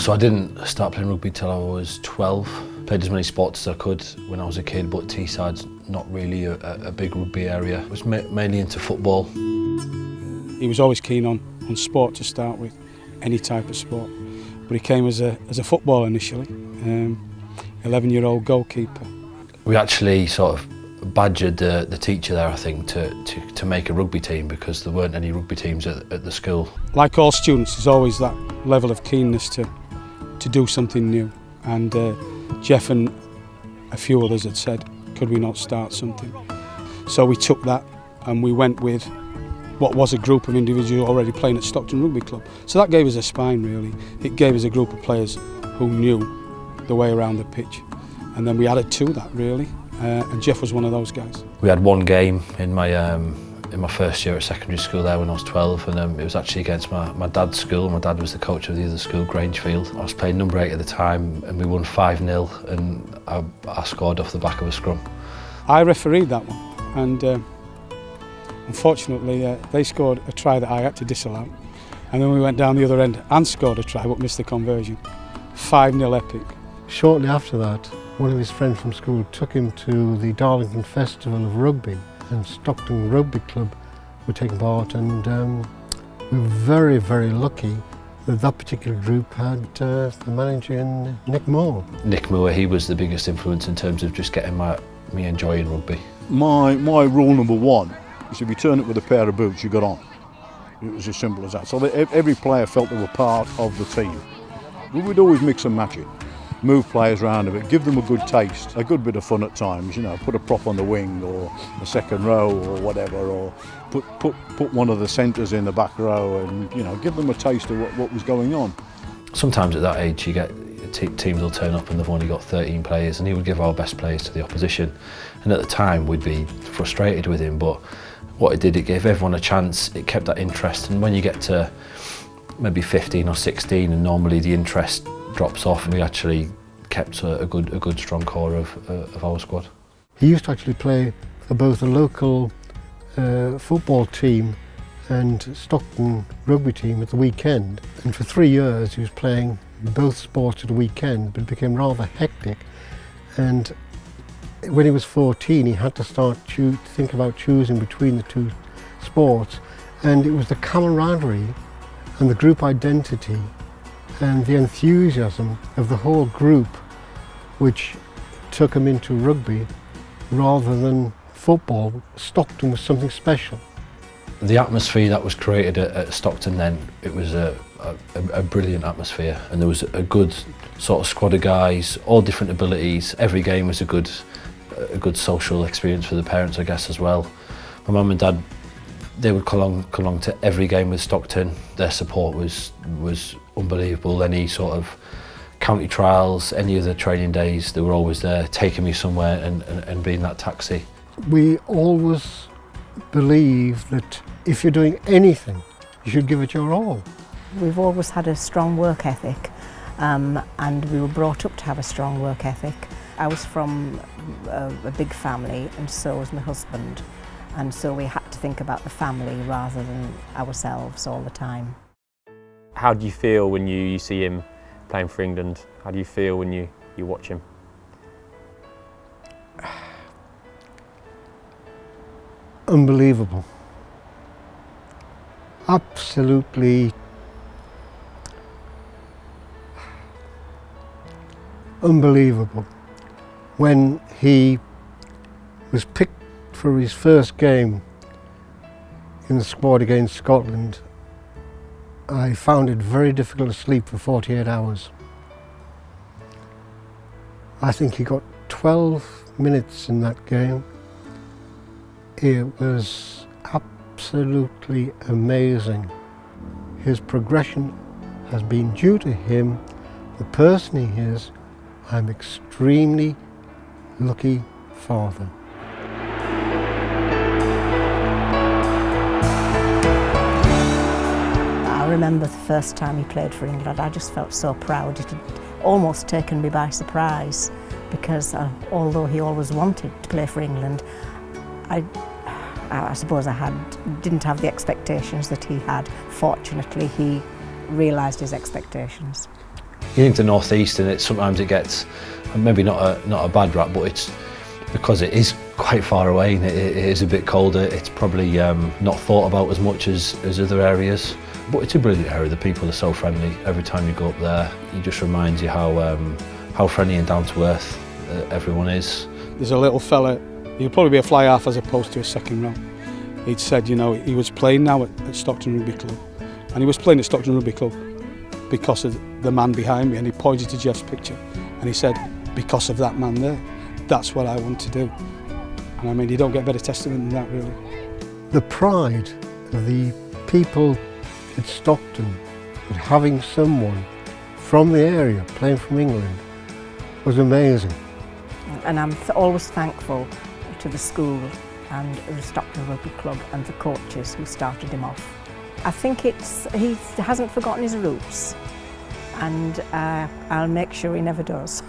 So I didn't start playing rugby till I was 12. Played as many sports as I could when I was a kid, but Teesside's not really a big rugby area. I was mainly into football. He was always keen on sport to start with, any type of sport. But he came as a footballer initially, 11-year-old goalkeeper. We actually sort of badgered the teacher there, I think, to make a rugby team because there weren't any rugby teams at the school. Like all students, there's always that level of keenness to do something new. And Geoff and a few others had said, could we not start something? So we took that and we went with what was a group of individuals already playing at Stockton Rugby Club. So that gave us a spine, really. It gave us a group of players who knew the way around the pitch. And then we added to that, really. And Geoff was one of those guys. We had one game in my first year at secondary school there when I was 12, and it was actually against my dad's school. My dad was the coach of the other school, Grangefield. I was playing number 8 at the time, and we won 5-0, and I scored off the back of a scrum. I refereed that one, and unfortunately they scored a try that I had to disallow, and then we went down the other end and scored a try but missed the conversion. 5-0 epic. Shortly after that, one of his friends from school took him to the Darlington Festival of Rugby, and Stockton Rugby Club were taking part, and we were very, very lucky that particular group had the manager in Nick Moore. Nick Moore, he was the biggest influence in terms of just getting me enjoying rugby. My rule number one is if you turn it with a pair of boots, you got on. It was as simple as that. So every player felt they were part of the team. We would always mix and match it. Move players around a bit, give them a good taste, a good bit of fun at times, you know, put a prop on the wing or a second row or whatever, or put one of the centres in the back row and, you know, give them a taste of what was going on. Sometimes at that age you get teams will turn up and they've only got 13 players, and he would give our best players to the opposition, and at the time we'd be frustrated with him, but what it did, it gave everyone a chance, it kept that interest, and when you get to maybe 15 or 16 and normally the interest drops off, we actually kept a good strong core of our squad. He used to actually play for both the local football team and Stockton rugby team at the weekend, and for 3 years he was playing both sports at the weekend, but it became rather hectic, and when he was 14 he had to start think about choosing between the two sports, and it was the camaraderie and the group identity and the enthusiasm of the whole group which took him into rugby rather than football. Stockton was something special. The atmosphere that was created at Stockton then, it was a brilliant atmosphere, and there was a good sort of squad of guys, all different abilities. Every game was a good social experience for the parents, I guess, as well. My mum and dad, they would come along to every game with Stockton. Their support was unbelievable. Any sort of county trials, any other training days, they were always there, taking me somewhere and being that taxi. We always believe that if you're doing anything, you should give it your all. We've always had a strong work ethic, and we were brought up to have a strong work ethic. I was from a big family, and so was my husband, and so we had to think about the family rather than ourselves all the time. How do you feel when you see him playing for England? How do you feel when you watch him? Unbelievable. Absolutely unbelievable. When he was picked for his first game in the squad against Scotland, I found it very difficult to sleep for 48 hours. I think he got 12 minutes in that game. It was absolutely amazing. His progression has been due to him, the person he is. I'm extremely lucky father. I remember the first time he played for England, I just felt so proud. It had almost taken me by surprise, because although he always wanted to play for England, I suppose didn't have the expectations that he had. Fortunately, he realised his expectations. You think the North East, and sometimes it gets maybe not a bad rap, but it's because it is quite far away and it is a bit colder. It's probably not thought about as much as other areas. But it's a brilliant area. The people are so friendly. Every time you go up there, it just reminds you how friendly and down to earth everyone is. There's a little fella, he'll probably be a fly half as opposed to a second row. He'd said, you know, he was playing now at Stockton Rugby Club, and he was playing at Stockton Rugby Club because of the man behind me, and he pointed to Geoff's picture and he said, because of that man there, that's what I want to do. And I mean, you don't get better testament than that, really. The pride of the people at Stockton at having someone from the area playing from England was amazing. And I'm always thankful to the school and the Stockton Rugby Club and the coaches who started him off. I think he hasn't forgotten his roots, and I'll make sure he never does.